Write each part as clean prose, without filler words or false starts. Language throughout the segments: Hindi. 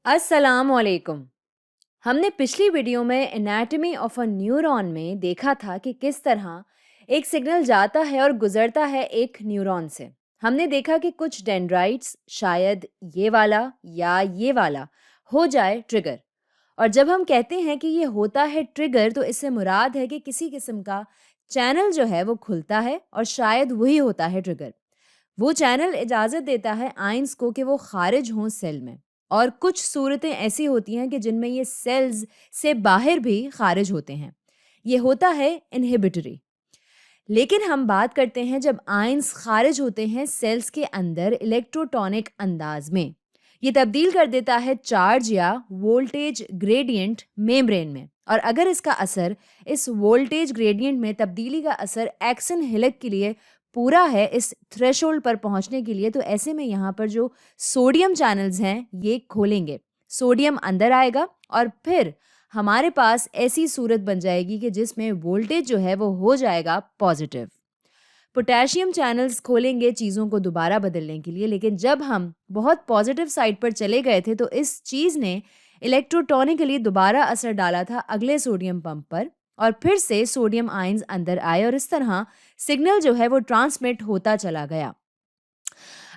अस्सलामुअलैकुम। हमने पिछली वीडियो में एनाटॉमी ऑफ अ न्यूरॉन में देखा था कि किस तरह एक सिग्नल जाता है और गुजरता है एक न्यूरॉन से। हमने देखा कि कुछ डेंड्राइट्स शायद ये वाला या ये वाला हो जाए ट्रिगर। और जब हम कहते हैं कि ये होता है ट्रिगर तो इससे मुराद है कि किसी किस्म का चैनल जो है वो खुलता है और शायद वही होता है ट्रिगर। वो चैनल इजाज़त देता है आयंस को कि वो खारिज हों सेल में। और कुछ सूरतें ऐसी होती हैं कि जिनमें ये सेल्स से बाहर भी खारिज होते हैं। ये होता है इनहिबिटरी। लेकिन हम बात करते हैं जब आयंस खारिज होते हैं सेल्स के अंदर इलेक्ट्रोटॉनिक अंदाज में। ये तब्दील कर देता है चार्ज या वोल्टेज ग्रेडियंट मेम्ब्रेन में। और अगर इसका असर इस वोल्टेज ग्रेडियंट में तब्दीली का असर एक्सन हिलक के लिए पूरा है इस थ्रेशोल्ड पर पहुंचने के लिए, तो ऐसे में यहाँ पर जो सोडियम चैनल्स हैं ये खोलेंगे। सोडियम अंदर आएगा और फिर हमारे पास ऐसी सूरत बन जाएगी कि जिसमें वोल्टेज जो है वो हो जाएगा पॉजिटिव। पोटेशियम चैनल्स खोलेंगे चीज़ों को दोबारा बदलने के लिए, लेकिन जब हम बहुत पॉजिटिव साइड पर चले गए थे तो इस चीज़ ने इलेक्ट्रोटॉनिकली दोबारा असर डाला था अगले सोडियम पंप पर और फिर से सोडियम आयंस अंदर आए और इस तरह सिग्नल जो है वो ट्रांसमिट होता चला गया।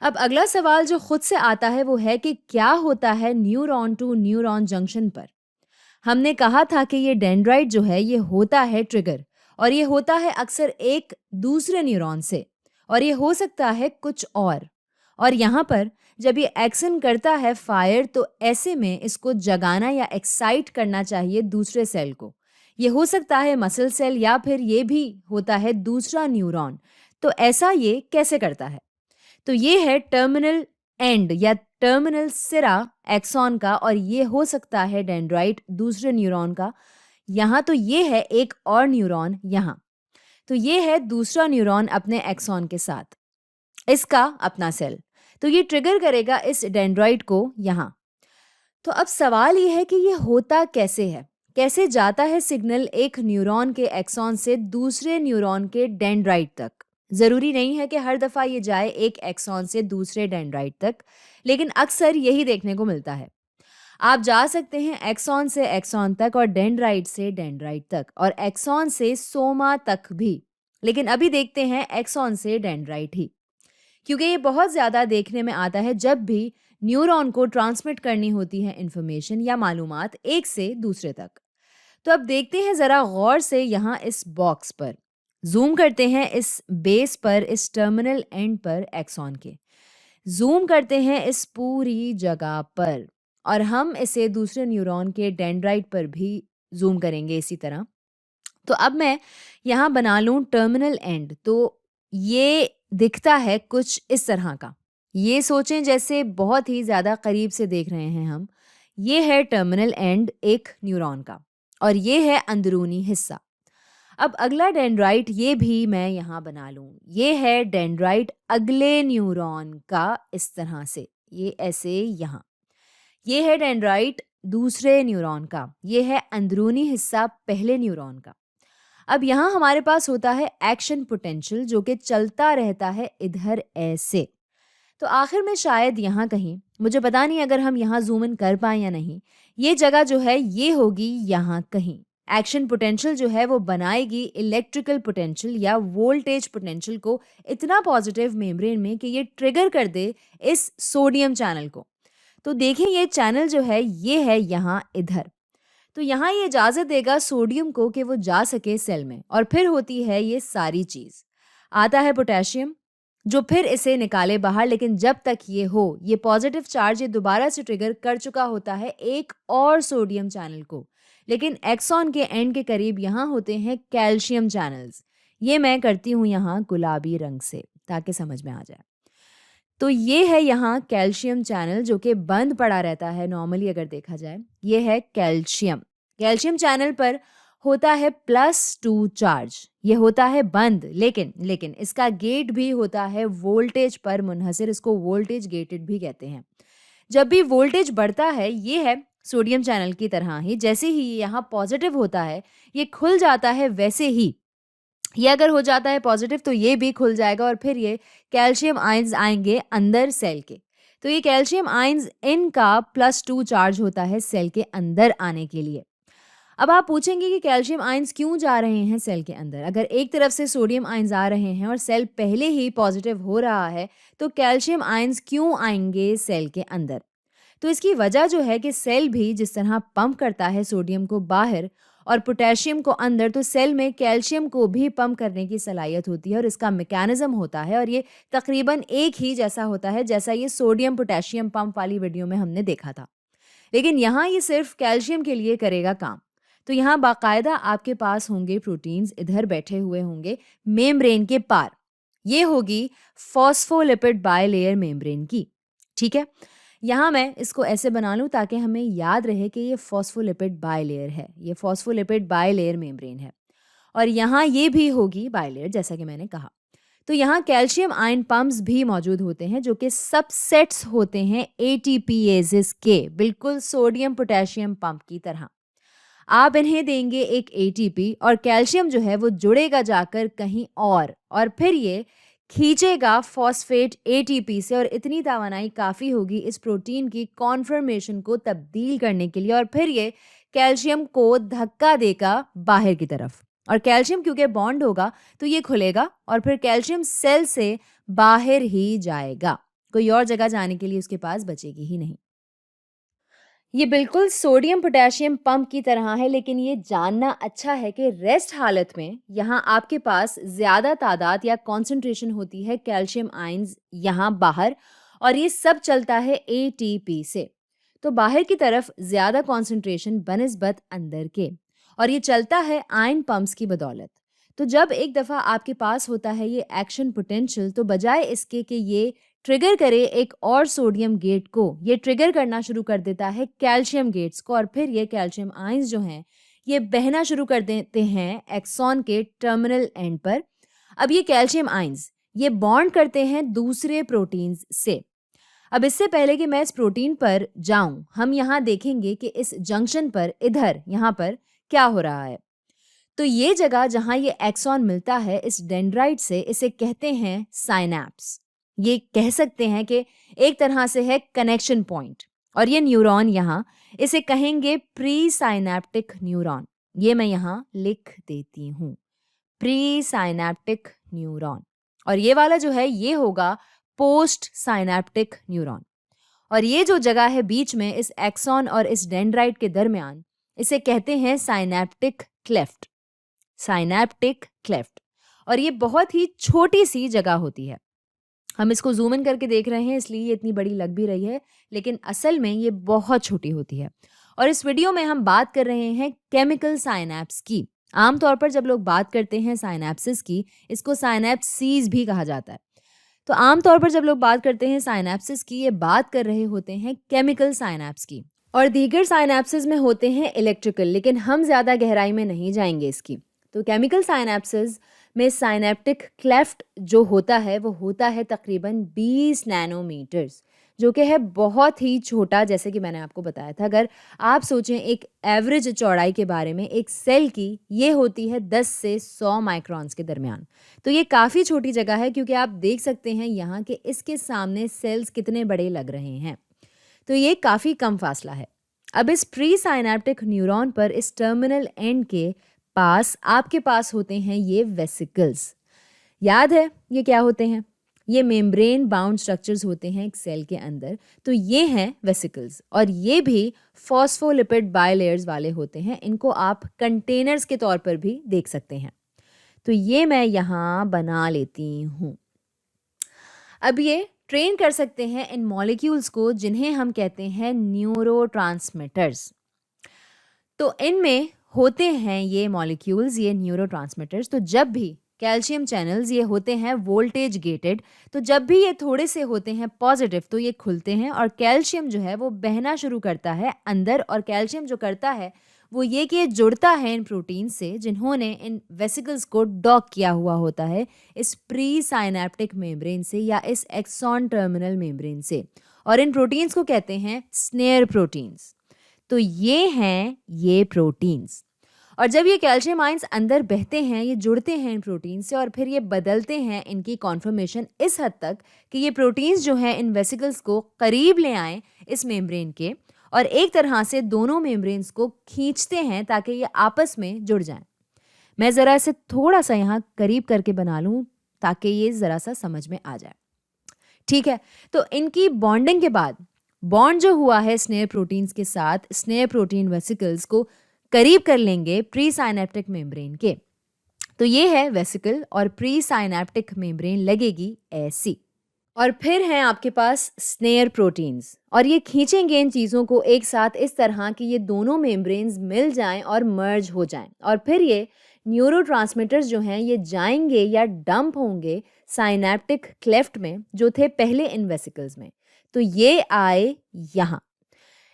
अब अगला सवाल जो खुद से आता है वो है कि क्या होता है न्यूरॉन टू न्यूरॉन जंक्शन पर। हमने कहा था कि ये डेंड्राइट जो है ये होता है ट्रिगर और ये होता है अक्सर एक दूसरे न्यूरॉन से और ये हो सकता है कुछ और यहाँ पर जब ये एक्शन करता है फायर तो ऐसे में इसको जगाना या एक्साइट करना चाहिए दूसरे सेल को। ये हो सकता है मसल सेल या फिर ये भी होता है दूसरा न्यूरॉन। तो ऐसा ये कैसे करता है? तो ये है टर्मिनल एंड या टर्मिनल सिरा एक्सॉन का और ये हो सकता है डेंड्राइट दूसरे न्यूरॉन का। यहाँ तो ये है एक और न्यूरॉन यहाँ। तो ये है दूसरा न्यूरॉन अपने एक्सॉन के साथ, इसका अपना सेल। तो ये ट्रिगर करेगा इस डेंड्राइट को यहाँ। तो अब सवाल ये है कि ये होता कैसे है? कैसे जाता है सिग्नल एक न्यूरॉन के एक्सॉन से दूसरे न्यूरॉन के डेंड्राइट तक? ज़रूरी नहीं है कि हर दफ़ा ये जाए एक एक्सॉन से दूसरे डेंड्राइट तक, लेकिन अक्सर यही देखने को मिलता है। आप जा सकते हैं एक्सॉन से एक्सॉन तक और डेंड्राइट से डेंड्राइट तक और एक्सॉन से सोमा तक भी। लेकिन अभी देखते हैं एक्सॉन से डेंड्राइट ही, क्योंकि ये बहुत ज़्यादा देखने में आता है जब भी न्यूरॉन को ट्रांसमिट करनी होती है इंफॉर्मेशन या मालूमात एक से दूसरे तक। तो अब देखते हैं ज़रा गौर से यहाँ इस बॉक्स पर। जूम करते हैं इस बेस पर, इस टर्मिनल एंड पर एक्सॉन के। जूम करते हैं इस पूरी जगह पर और हम इसे दूसरे न्यूरॉन के डेंड्राइट पर भी जूम करेंगे इसी तरह। तो अब मैं यहाँ बना लूँ टर्मिनल एंड, तो ये दिखता है कुछ इस तरह का। ये सोचें जैसे बहुत ही ज़्यादा करीब से देख रहे हैं हम। ये है टर्मिनल एंड एक न्यूरॉन का और ये है अंदरूनी हिस्सा। अब अगला डेंड्राइट ये भी मैं यहाँ बना लूँ। ये है डेंड्राइट अगले न्यूरॉन का इस तरह से, ये ऐसे यहाँ। ये है डेंड्राइट दूसरे न्यूरॉन का, ये है अंदरूनी हिस्सा पहले न्यूरॉन का। अब यहाँ हमारे पास होता है एक्शन पोटेंशियल जो कि चलता रहता है इधर ऐसे। तो आखिर में शायद यहाँ कहीं, मुझे पता नहीं अगर हम यहाँ जूम इन कर पाएँ या नहीं, ये जगह जो है ये होगी यहाँ कहीं। एक्शन पोटेंशियल जो है वो बनाएगी इलेक्ट्रिकल पोटेंशियल या वोल्टेज पोटेंशियल को इतना पॉजिटिव मेम्ब्रेन में कि ये ट्रिगर कर दे इस सोडियम चैनल को। तो देखें ये चैनल जो है ये है यहाँ इधर। तो यहाँ ये इजाज़त देगा सोडियम को कि वो जा सके सेल में और फिर होती है ये सारी चीज़। आता है पोटेशियम जो फिर इसे निकाले बाहर, लेकिन जब तक ये हो ये पॉजिटिव चार्ज ये दोबारा से ट्रिगर कर चुका होता है एक और सोडियम चैनल को। लेकिन एक्सॉन के एंड के करीब यहाँ होते हैं कैल्शियम चैनल्स। ये मैं करती हूँ यहाँ गुलाबी रंग से ताकि समझ में आ जाए। तो ये है यहाँ कैल्शियम चैनल जो कि बंद पड़ा रहता है नॉर्मली अगर देखा जाए। ये है कैल्शियम। कैल्शियम चैनल पर होता है +2 चार्ज। ये होता है बंद, लेकिन इसका गेट भी होता है वोल्टेज पर मुनहसर, इसको वोल्टेज गेटेड भी कहते हैं। जब भी वोल्टेज बढ़ता है ये है सोडियम चैनल की तरह ही, जैसे ही ये यहाँ पॉजिटिव होता है ये खुल जाता है, वैसे ही ये अगर हो जाता है पॉजिटिव तो ये भी खुल जाएगा और फिर ये कैल्शियम आयंस आएंगे अंदर सेल के। तो ये कैल्शियम आयंस इनका +2 चार्ज होता है सेल के अंदर आने के लिए। अब आप पूछेंगे कि कैल्शियम आयंस क्यों जा रहे हैं सेल के अंदर? अगर एक तरफ से सोडियम आयंस आ रहे हैं और सेल पहले ही पॉजिटिव हो रहा है, तो कैल्शियम आयंस क्यों आएँगे सेल के अंदर? तो इसकी वजह जो है कि सेल भी जिस तरह पंप करता है सोडियम को बाहर और पोटेशियम को अंदर, तो सेल में कैल्शियम को भी पंप करने की सलाहियत होती है और इसका मैकेनिज्म होता है और ये तकरीबन एक ही जैसा होता है जैसा ये सोडियम पोटेशियम पंप वाली वीडियो में हमने देखा था। लेकिन यहाँ ये सिर्फ कैल्शियम के लिए करेगा काम। तो यहाँ बाकायदा आपके पास होंगे प्रोटीन्स, इधर बैठे हुए होंगे मेम्ब्रेन के पार। ये होगी फॉस्फोलिपिड बायलेयर मेम्ब्रेन की। ठीक है, यहाँ मैं इसको ऐसे बना लूँ ताकि हमें याद रहे कि ये फॉस्फोलिपिड बायलेयर है, ये फॉस्फोलिपिड बायलेयर मेम्ब्रेन है और यहाँ ये भी होगी बायलेयर जैसा कि मैंने कहा। तो यहाँ कैल्शियम आयन पंप्स भी मौजूद होते हैं जो कि सबसेट्स होते हैं एटीपीएजेस के, बिल्कुल सोडियम पोटेशियम पंप की तरह। आप इन्हें देंगे एक एटीपी और कैल्शियम जो है वो जुड़ेगा जाकर कहीं और फिर ये खींचेगा फॉस्फेट एटीपी से और इतनी तवानाई काफ़ी होगी इस प्रोटीन की कॉन्फर्मेशन को तब्दील करने के लिए और फिर ये कैल्शियम को धक्का देगा बाहर की तरफ और कैल्शियम क्योंकि बॉन्ड होगा तो ये खुलेगा और फिर कैल्शियम सेल से बाहर ही जाएगा, कोई और जगह जाने के लिए उसके पास बचेगी ही नहीं। ये बिल्कुल सोडियम पोटेशियम पंप की तरह है, लेकिन ये जानना अच्छा है कि रेस्ट हालत में यहाँ आपके पास ज़्यादा तादाद या कॉन्सेंट्रेशन होती है कैल्शियम आयंस यहाँ बाहर और ये सब चलता है एटीपी से। तो बाहर की तरफ ज़्यादा कॉन्सेंट्रेशन बनिस्बत अंदर के और ये चलता है आयन पंप्स की बदौलत। तो जब एक दफ़ा आपके पास होता है ये एक्शन पोटेंशियल, तो बजाय इसके कि ये ट्रिगर करे एक और सोडियम गेट को, ये ट्रिगर करना शुरू कर देता है कैल्शियम गेट्स को और फिर ये कैल्शियम आयंस जो हैं ये बहना शुरू कर देते हैं एक्सॉन के टर्मिनल एंड पर। अब ये कैल्शियम आयंस ये बॉन्ड करते हैं दूसरे प्रोटीन्स से। अब इससे पहले कि मैं इस प्रोटीन पर जाऊं, हम यहाँ देखेंगे कि इस जंक्शन पर इधर यहाँ पर क्या हो रहा है। तो ये जगह जहाँ ये एक्सॉन मिलता है इस डेंड्राइट से, इसे कहते हैं साइनैप्स। ये कह सकते हैं कि एक तरह से है कनेक्शन पॉइंट और ये न्यूरॉन यहाँ इसे कहेंगे प्री साइनैप्टिक न्यूरॉन। ये मैं यहाँ लिख देती हूँ, प्री साइनैप्टिक न्यूरॉन। और ये वाला जो है ये होगा पोस्ट साइनैप्टिक न्यूरॉन। और ये जो जगह है बीच में इस एक्सॉन और इस डेंड्राइट के दरमियान, इसे कहते हैं साइनैप्टिक क्लेफ्ट, साइनैप्टिक क्लेफ्ट। और ये बहुत ही छोटी सी जगह होती है। हम इसको जूम इन करके देख रहे हैं इसलिए ये इतनी बड़ी लग भी रही है, लेकिन असल में ये बहुत छोटी होती है। और इस वीडियो में हम बात कर रहे हैं केमिकल साइनैप्स की। आमतौर पर जब लोग बात करते हैं साइनैप्सिस की, इसको साइनैप्सीज भी कहा जाता है। तो आमतौर पर जब लोग बात करते हैं साइनैप्सिस की, ये बात कर रहे होते हैं केमिकल साइनैप्स की। और दीगर साइनैप्सिस में होते हैं इलेक्ट्रिकल, लेकिन हम ज़्यादा गहराई में नहीं जाएंगे इसकी। तो केमिकल साइनैप्सिस में साइनैप्टिक क्लेफ्ट जो होता है वो होता है तकरीबन 20 नैनोमीटर्स, जो कि है बहुत ही छोटा। जैसे कि मैंने आपको बताया था, अगर आप सोचें एक एवरेज चौड़ाई के बारे में एक सेल की, ये होती है 10 से 100 माइक्रॉन्स के दरमियान। तो ये काफ़ी छोटी जगह है क्योंकि आप देख सकते हैं यहाँ कि इसके सामने सेल्स कितने बड़े लग रहे हैं। तो ये काफ़ी कम फासला है। अब इस प्री साइनैप्टिक न्यूरॉन पर इस टर्मिनल एंड के पास आपके पास होते हैं ये वेसिकल्स। याद है ये क्या होते हैं? ये मेम्ब्रेन बाउंड स्ट्रक्चर्स होते हैं एक सेल के अंदर। तो ये हैं वेसिकल्स और ये भी फॉस्फोलिपिड बायलेयर्स वाले होते हैं। इनको आप कंटेनर्स के तौर पर भी देख सकते हैं। तो ये मैं यहाँ बना लेती हूँ। अब ये ट्रेन कर सकते हैं इन मॉलिक्यूल्स को जिन्हें हम कहते हैं न्यूरोट्रांसमीटर्स। तो इनमें होते हैं ये मॉलिक्यूल्स, ये न्यूरोट्रांसमीटर्स। तो जब भी कैल्शियम चैनल्स ये होते हैं वोल्टेज गेटेड, तो जब भी ये थोड़े से होते हैं पॉजिटिव तो ये खुलते हैं और कैल्शियम जो है वो बहना शुरू करता है अंदर। और कैल्शियम जो करता है वो ये कि ये जुड़ता है इन प्रोटीन से जिन्होंने इन वेसिकल्स को डॉक किया हुआ होता है इस प्री साइनैप्टिक मेम्ब्रेन से या इस एक्सॉन टर्मिनल मेम्ब्रेन से। और इन प्रोटीन्स को कहते हैं स्नेयर प्रोटीन्स। तो ये हैं ये प्रोटीन्स। और जब ये कैल्शियम आयंस अंदर बहते हैं, ये जुड़ते हैं इन प्रोटीन से और फिर ये बदलते हैं इनकी कॉन्फॉर्मेशन इस हद तक कि ये प्रोटीन्स जो हैं इन वेसिकल्स को करीब ले आएँ इस मेम्ब्रेन के और एक तरह से दोनों मेम्ब्रेन्स को खींचते हैं ताकि ये आपस में जुड़ जाएँ। मैं ज़रा इसे थोड़ा-सा यहाँ करीब करके बना लूँ ताकि ये ज़रा-सा समझ में आ जाए। ठीक है, तो इनकी बॉन्डिंग के बाद बॉन्ड जो हुआ है स्नेयर प्रोटीन्स के साथ, स्नेयर प्रोटीन वेसिकल्स को करीब कर लेंगे प्री साइनेप्टिक मेम्ब्रेन के। तो ये है वेसिकल और प्री साइनेप्टिक मेम्ब्रेन लगेगी ऐसी। और फिर हैं आपके पास स्नेयर प्रोटीन्स और ये खींचेंगे इन चीज़ों को एक साथ इस तरह कि ये दोनों मेम्ब्रेन्स मिल जाएं और मर्ज हो जाएं और फिर ये न्यूरोट्रांसमीटर्स जो हैं ये जाएंगे या डंप होंगे साइनेप्टिक क्लेफ्ट में जो थे पहले इन वेसिकल्स में। तो ये आए यहाँ।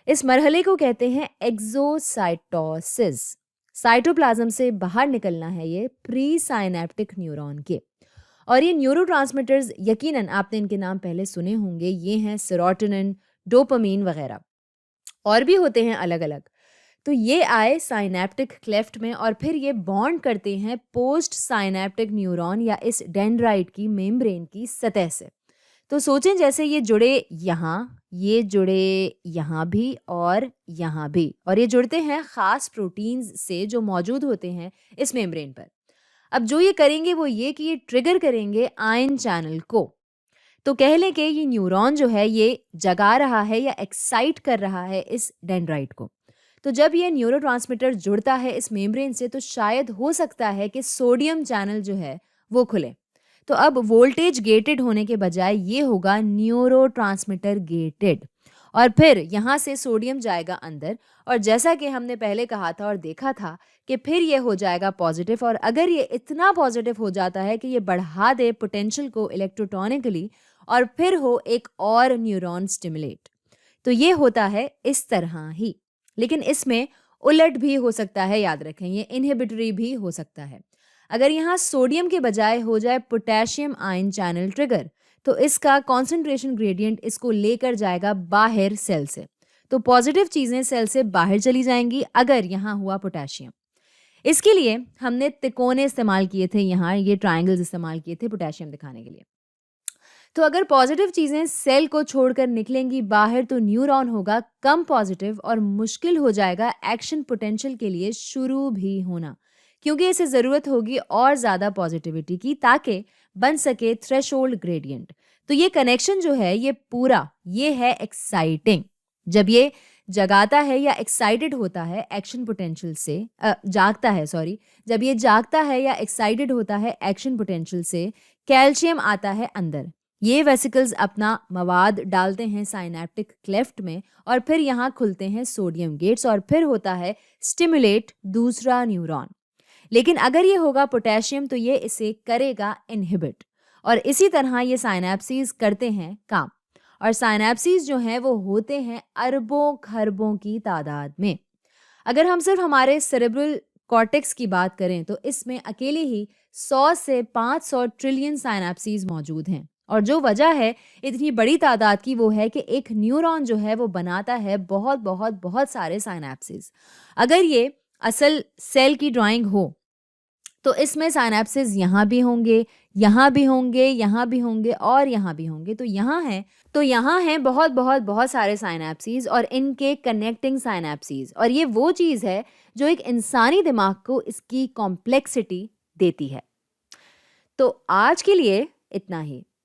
इस मरहले को कहते हैं एक्सोसाइटोसिस। साइटोप्लाज्म से बाहर निकलना है ये प्री साइनेप्टिक न्यूरॉन के। और ये न्यूरोट्रांसमीटर्स यकीनन आपने इनके नाम पहले सुने होंगे, ये हैं सेरोटोनिन, डोपामीन वगैरह, और भी होते हैं अलग अलग। तो ये आए साइनेप्टिक क्लेफ्ट में और फिर ये बॉन्ड करते हैं पोस्ट साइनेप्टिक न्यूरॉन या इस डेंड्राइट की मेम्ब्रेन की सतह से। तो सोचें जैसे ये जुड़े यहाँ, ये जुड़े यहाँ भी और यहाँ भी, और ये जुड़ते हैं ख़ास प्रोटीन्स से जो मौजूद होते हैं इस मेम्ब्रेन पर। अब जो ये करेंगे वो ये कि ये ट्रिगर करेंगे आयन चैनल को। तो कह लें कि ये न्यूरॉन जो है ये जगा रहा है या एक्साइट कर रहा है इस डेंड्राइट को। तो जब ये न्यूरोट्रांसमीटर जुड़ता है इस मेम्ब्रेन से तो शायद हो सकता है कि सोडियम चैनल जो है वो खुले। तो अब वोल्टेज गेटेड होने के बजाय ये होगा न्यूरोट्रांसमीटर गेटेड और फिर यहाँ से सोडियम जाएगा अंदर और जैसा कि हमने पहले कहा था और देखा था कि फिर ये हो जाएगा पॉजिटिव और अगर ये इतना पॉजिटिव हो जाता है कि ये बढ़ा दे पोटेंशियल को इलेक्ट्रोटोनिकली और फिर हो एक और न्यूरॉन स्टिमुलेट। तो ये होता है इस तरह ही, लेकिन इसमें उलट भी हो सकता है, याद रखें ये इनहिबिटरी भी हो सकता है। अगर यहाँ सोडियम के बजाय हो जाए पोटेशियम आयन चैनल ट्रिगर तो इसका कॉन्सेंट्रेशन ग्रेडियंट इसको लेकर जाएगा बाहर सेल से। तो पॉजिटिव चीज़ें सेल से बाहर चली जाएंगी अगर यहाँ हुआ पोटेशियम। इसके लिए हमने तिकोने इस्तेमाल किए थे, यहाँ ये ट्रायंगल्स इस्तेमाल किए थे पोटेशियम दिखाने के लिए। तो अगर पॉजिटिव चीज़ें सेल को छोड़कर निकलेंगी बाहर तो न्यूरॉन होगा कम पॉजिटिव और मुश्किल हो जाएगा एक्शन पोटेंशियल के लिए शुरू भी होना, क्योंकि इसे ज़रूरत होगी और ज़्यादा पॉजिटिविटी की ताकि बन सके थ्रेशोल्ड ग्रेडियंट। तो ये कनेक्शन जो है ये पूरा ये है एक्साइटिंग। जब ये जगाता है या एक्साइटेड होता है एक्शन पोटेंशियल से जागता है सॉरी जब ये जागता है या एक्साइटेड होता है एक्शन पोटेंशियल से कैल्शियम आता है अंदर। ये वेसिकल्स अपना मवाद डालते हैं साइनेप्टिक क्लेफ्ट में और फिर यहाँ खुलते हैं सोडियम गेट्स और फिर होता है स्टिमुलेट दूसरा न्यूरॉन। लेकिन अगर ये होगा पोटेशियम तो ये इसे करेगा इनहिबिट और इसी तरह ये साइनेप्सीज करते हैं काम। और साइनेप्सीज जो हैं वो होते हैं अरबों खरबों की तादाद में। अगर हम सिर्फ हमारे सेरेब्रल कॉर्टेक्स की बात करें तो इसमें अकेले ही 100 से 500 ट्रिलियन साइनेप्सीज मौजूद हैं और जो वजह है इतनी बड़ी तादाद की वो है कि एक न्यूरॉन जो है वो बनाता है बहुत बहुत बहुत सारे साइनेप्सीज। अगर ये असल सेल की ड्राइंग हो तो इसमें साइनेप्सिस यहाँ भी होंगे, यहाँ भी होंगे, यहाँ भी होंगे और यहाँ भी होंगे। तो यहाँ हैं बहुत बहुत बहुत सारे साइनेप्सीज और इनके कनेक्टिंग साइनेप्सीज और ये वो चीज़ है जो एक इंसानी दिमाग को इसकी कॉम्प्लेक्सिटी देती है। तो आज के लिए इतना ही।